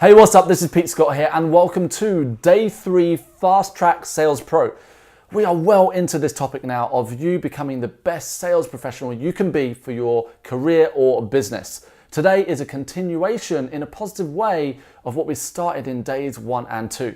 Hey, what's up? This is Pete Scott here, and welcome to Day 3 Fast Track Sales Pro. We are well into this topic now of you becoming the best sales professional you can be for your career or business. Today is a continuation in a positive way of what we started in days 1 and 2.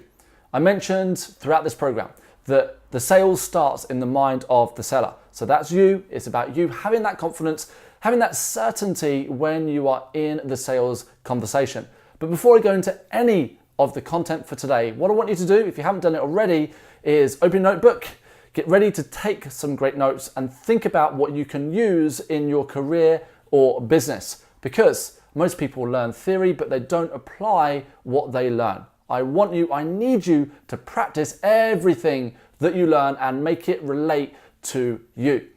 I mentioned throughout this program that the sales starts in the mind of the seller. So that's you. It's about you having that confidence, having that certainty when you are in the sales conversation. But before I go into any of the content for today, what I want you to do, if you haven't done it already, is open your notebook, get ready to take some great notes and think about what you can use in your career or business. Because most people learn theory, but they don't apply what they learn. I need you to practice everything that you learn and make it relate to you.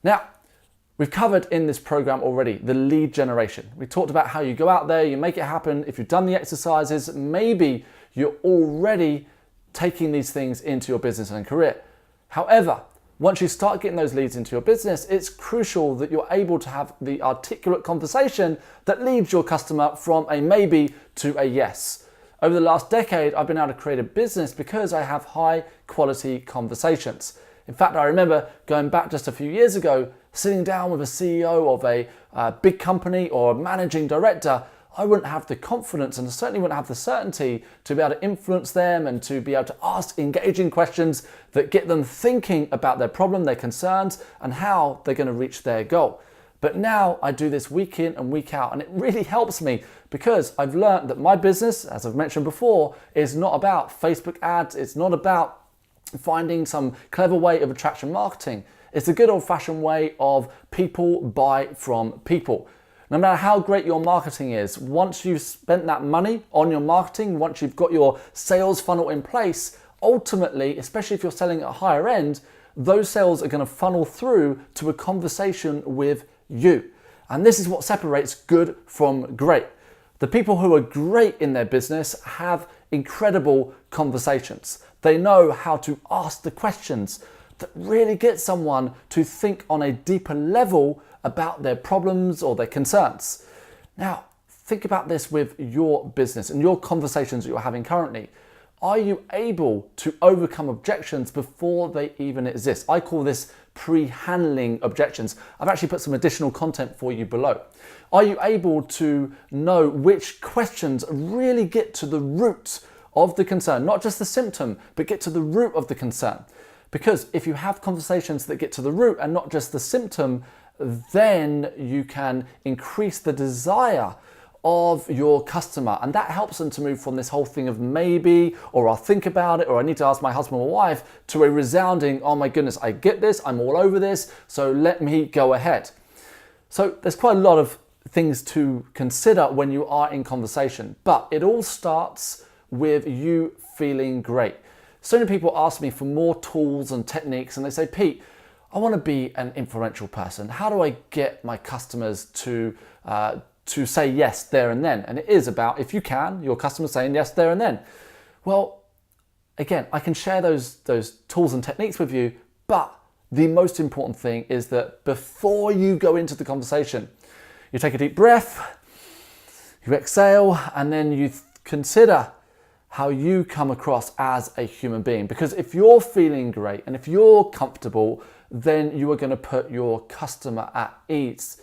Now, we've covered in this program already the lead generation. We talked about how you go out there, you make it happen. If you've done the exercises, maybe you're already taking these things into your business and career. However, once you start getting those leads into your business, it's crucial that you're able to have the articulate conversation that leads your customer from a maybe to a yes. Over the last decade, I've been able to create a business because I have high quality conversations. In fact, I remember going back just a few years ago, sitting down with a CEO of a big company or a managing director. I wouldn't have the confidence and certainly wouldn't have the certainty to be able to influence them and to be able to ask engaging questions that get them thinking about their problem, their concerns, and how they're going to reach their goal. But now I do this week in and week out, and it really helps me because I've learned that my business, as I've mentioned before, is not about Facebook ads. It's not about finding some clever way of attraction marketing. It's a good old-fashioned way of people buy from people. No matter how great your marketing is, once you've spent that money on your marketing, once you've got your sales funnel in place, ultimately, especially if you're selling at a higher end, those sales are going to funnel through to a conversation with you. And this is what separates good from great. The people who are great in their business have incredible conversations. They know how to ask the questions that really get someone to think on a deeper level about their problems or their concerns. Now, think about this with your business and your conversations that you're having currently. Are you able to overcome objections before they even exist? I call this pre-handling objections. I've actually put some additional content for you below. Are you able to know which questions really get to the root of the concern, not just the symptom, but get to the root of the concern? Because if you have conversations that get to the root and not just the symptom, then you can increase the desire of your customer. And that helps them to move from this whole thing of maybe, or I'll think about it, or I need to ask my husband or wife, to a resounding, oh my goodness, I get this, I'm all over this, so let me go ahead. So there's quite a lot of things to consider when you are in conversation, but it all starts with you feeling great. So many people ask me for more tools and techniques, and they say, Pete, I want to be an influential person. How do I get my customers to say yes there and then? And it is about, if you can, your customers saying yes there and then. Well, again, I can share those tools and techniques with you, but the most important thing is that before you go into the conversation, you take a deep breath, you exhale, and then you consider how you come across as a human being. Because if you're feeling great and if you're comfortable, then you are going to put your customer at ease.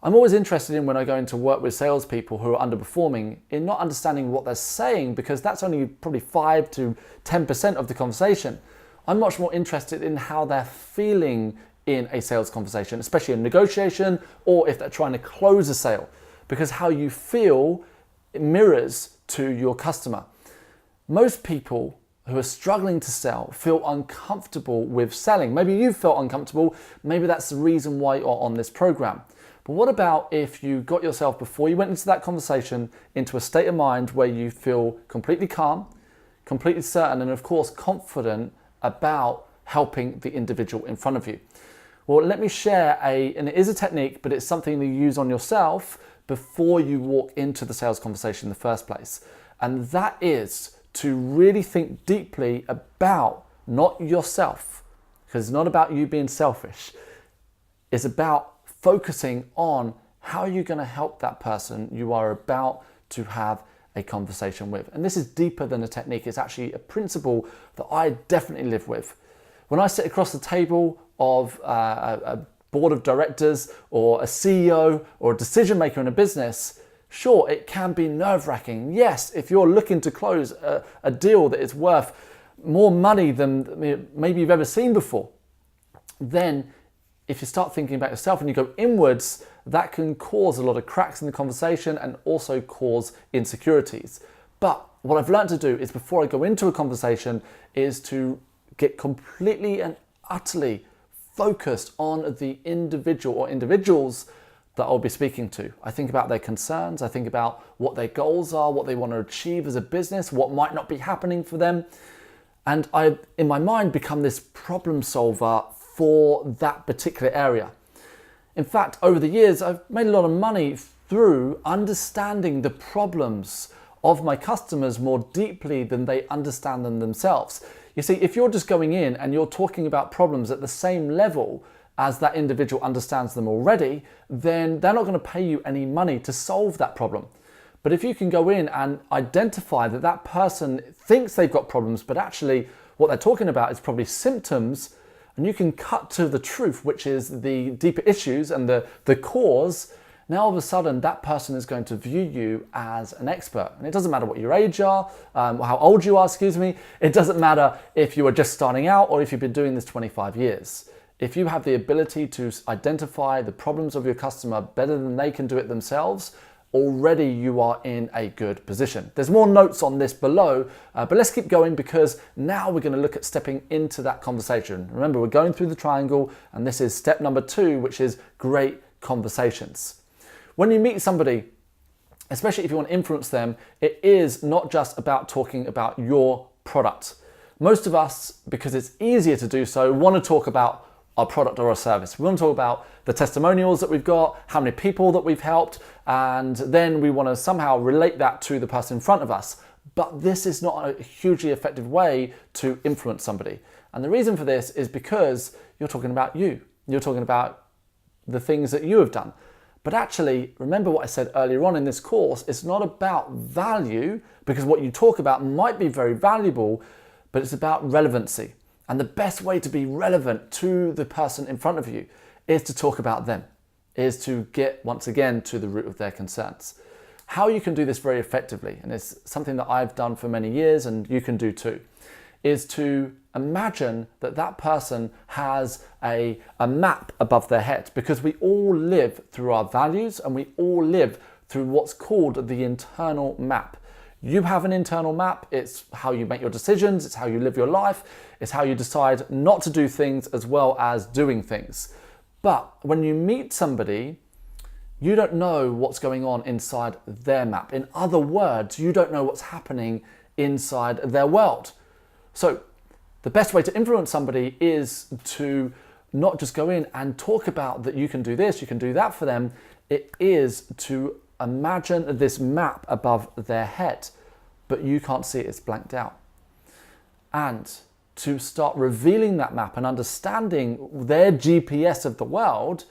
I'm always interested in, when I go into work with salespeople who are underperforming, in not understanding what they're saying, because that's only probably 5 to 10% of the conversation. I'm much more interested in how they're feeling in a sales conversation, especially in negotiation, or if they're trying to close a sale, because how you feel mirrors to your customer. Most people who are struggling to sell feel uncomfortable with selling. Maybe you felt uncomfortable. Maybe that's the reason why you're on this program. But what about if you got yourself, before you went into that conversation, into a state of mind where you feel completely calm, completely certain, and of course confident about helping the individual in front of you? Well, let me share and it is a technique, but it's something that you use on yourself before you walk into the sales conversation in the first place. And that is to really think deeply about not yourself, because it's not about you being selfish. It's about focusing on how you're going to help that person you are about to have a conversation with. And this is deeper than a technique. It's actually a principle that I definitely live with. When I sit across the table of a board of directors or a CEO or a decision maker in a business, sure, it can be nerve-wracking. Yes, if you're looking to close a deal that is worth more money than maybe you've ever seen before, then if you start thinking about yourself and you go inwards, that can cause a lot of cracks in the conversation and also cause insecurities. But what I've learned to do is, before I go into a conversation, is to get completely and utterly focused on the individual or individuals that I'll be speaking to. I think about their concerns, I think about what their goals are, what they want to achieve as a business, what might not be happening for them. And I, in my mind, become this problem solver for that particular area. In fact, over the years, I've made a lot of money through understanding the problems of my customers more deeply than they understand them themselves. You see, if you're just going in and you're talking about problems at the same level as that individual understands them already, then they're not going to pay you any money to solve that problem. But if you can go in and identify that that person thinks they've got problems, but actually what they're talking about is probably symptoms, and you can cut to the truth, which is the deeper issues and the cause, now all of a sudden that person is going to view you as an expert. And it doesn't matter what your age are, how old you are, excuse me. It doesn't matter if you are just starting out or if you've been doing this 25 years. If you have the ability to identify the problems of your customer better than they can do it themselves, already you are in a good position. There's more notes on this below, but let's keep going, because now we're going to look at stepping into that conversation. Remember, we're going through the triangle, and this is step number 2, which is great conversations. When you meet somebody, especially if you want to influence them, it is not just about talking about your product. Most of us, because it's easier to do so, want to talk about our product or our service. We want to talk about the testimonials that we've got, how many people that we've helped, and then we want to somehow relate that to the person in front of us. But this is not a hugely effective way to influence somebody. And the reason for this is because you're talking about you. You're talking about the things that you have done. But actually, remember what I said earlier on in this course, it's not about value, because what you talk about might be very valuable, but it's about relevancy. And the best way to be relevant to the person in front of you is to talk about them, is to get, once again, to the root of their concerns. How you can do this very effectively, and it's something that I've done for many years and you can do too, is to imagine that that person has a map above their head, because we all live through our values and we all live through what's called the internal map. You have an internal map. It's how you make your decisions. It's how you live your life. It's how you decide not to do things as well as doing things. But when you meet somebody, you don't know what's going on inside their map. In other words, you don't know what's happening inside their world. So the best way to influence somebody is to not just go in and talk about that you can do this, you can do that for them. It is to imagine this map above their head, but you can't see it, it's blanked out. And to start revealing that map and understanding their GPS of the world,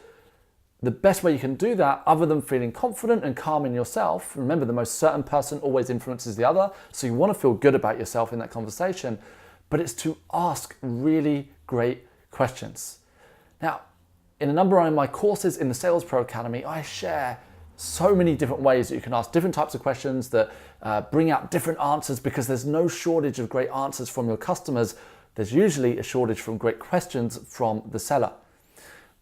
the best way you can do that, other than feeling confident and calm in yourself, remember, the most certain person always influences the other, so you want to feel good about yourself in that conversation, but it's to ask really great questions. Now, in a number of my courses in the Sales Pro Academy, I share so many different ways that you can ask different types of questions that bring out different answers, because there's no shortage of great answers from your customers. There's usually a shortage from great questions from the seller.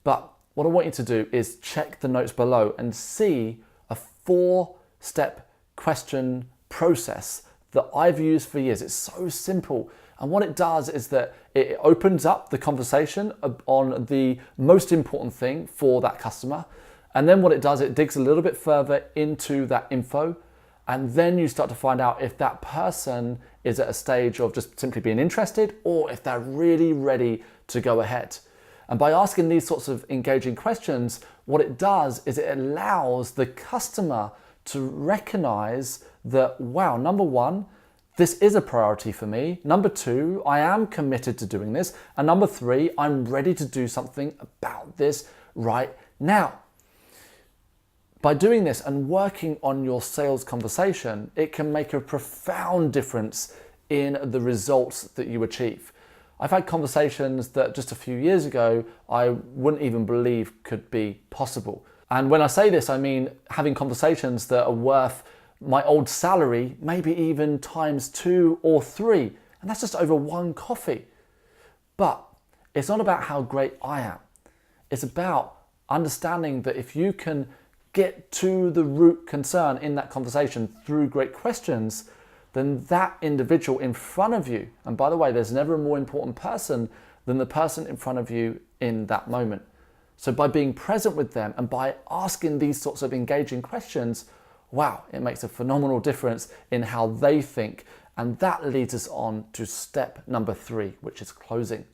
But what I want you to do is check the notes below and see a 4-step question process that I've used for years. It's so simple. And what it does is that it opens up the conversation on the most important thing for that customer. And then what it does, it digs a little bit further into that info. And then you start to find out if that person is at a stage of just simply being interested, or if they're really ready to go ahead. And by asking these sorts of engaging questions, what it does is it allows the customer to recognize that, wow, number one, this is a priority for me. Number two, I am committed to doing this. And number three, I'm ready to do something about this right now. By doing this and working on your sales conversation, it can make a profound difference in the results that you achieve. I've had conversations that just a few years ago I wouldn't even believe could be possible. And when I say this, I mean having conversations that are worth my old salary, maybe even times 2 or 3. And that's just over one coffee. But it's not about how great I am. It's about understanding that if you can get to the root concern in that conversation through great questions, then that individual in front of you, and by the way, there's never a more important person than the person in front of you in that moment. So by being present with them and by asking these sorts of engaging questions, wow, it makes a phenomenal difference in how they think. And that leads us on to step number 3, which is closing.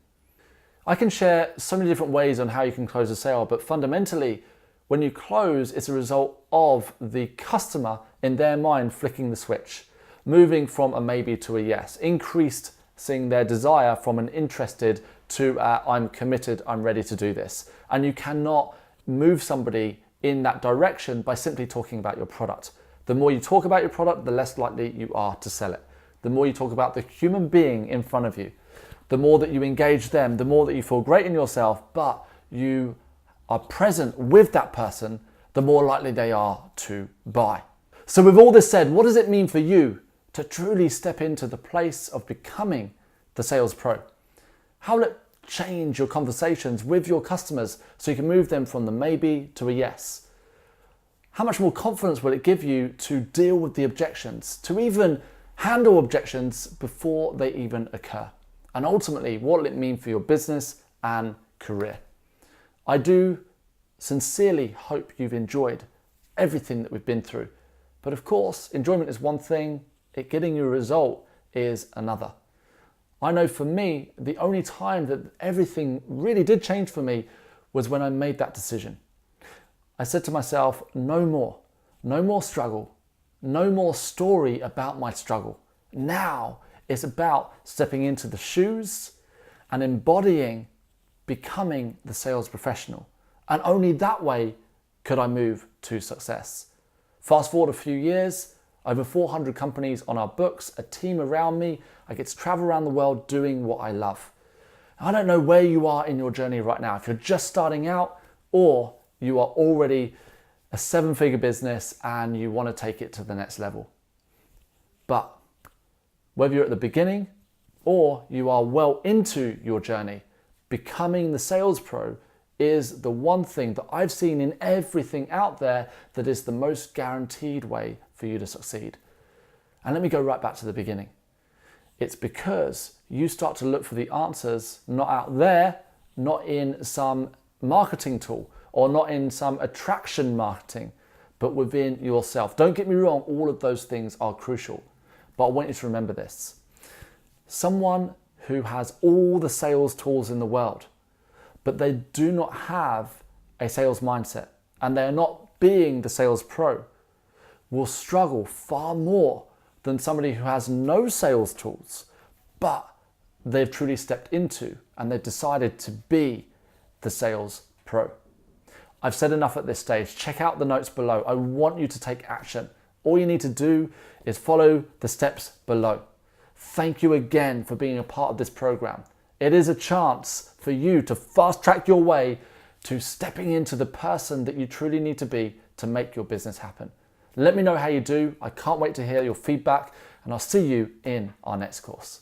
I can share so many different ways on how you can close a sale, but fundamentally, when you close, it's a result of the customer in their mind flicking the switch, moving from a maybe to a yes, increasing their desire from an interested to I'm committed, I'm ready to do this. And you cannot move somebody in that direction by simply talking about your product. The more you talk about your product, the less likely you are to sell it. The more you talk about the human being in front of you, the more that you engage them, the more that you feel great in yourself, but you are present with that person, the more likely they are to buy. So with all this said, what does it mean for you to truly step into the place of becoming the sales pro? How will it change your conversations with your customers so you can move them from the maybe to a yes? How much more confidence will it give you to deal with the objections, to even handle objections before they even occur? And ultimately, what will it mean for your business and career? I do sincerely hope you've enjoyed everything that we've been through. But of course, enjoyment is one thing, getting you a result is another. I know for me, the only time that everything really did change for me was when I made that decision. I said to myself, no more struggle, no more story about my struggle. Now it's about stepping into the shoes and embodying becoming the sales professional. And only that way could I move to success. Fast forward a few years, over 400 companies on our books, a team around me. I get to travel around the world doing what I love. I don't know where you are in your journey right now, if you're just starting out or you are already a 7-figure business and you want to take it to the next level. But whether you're at the beginning or you are well into your journey, becoming the sales pro is the one thing that I've seen in everything out there that is the most guaranteed way for you to succeed. And let me go right back to the beginning. It's because you start to look for the answers not out there, not in some marketing tool or not in some attraction marketing, but within yourself. Don't get me wrong, all of those things are crucial, but I want you to remember this. Someone who has all the sales tools in the world, but they do not have a sales mindset and they are not being the sales pro, will struggle far more than somebody who has no sales tools, but they've truly stepped into and they've decided to be the sales pro. I've said enough at this stage. Check out the notes below. I want you to take action. All you need to do is follow the steps below. Thank you again for being a part of this program. It is a chance for you to fast track your way to stepping into the person that you truly need to be to make your business happen. Let me know how you do. I can't wait to hear your feedback and I'll see you in our next course.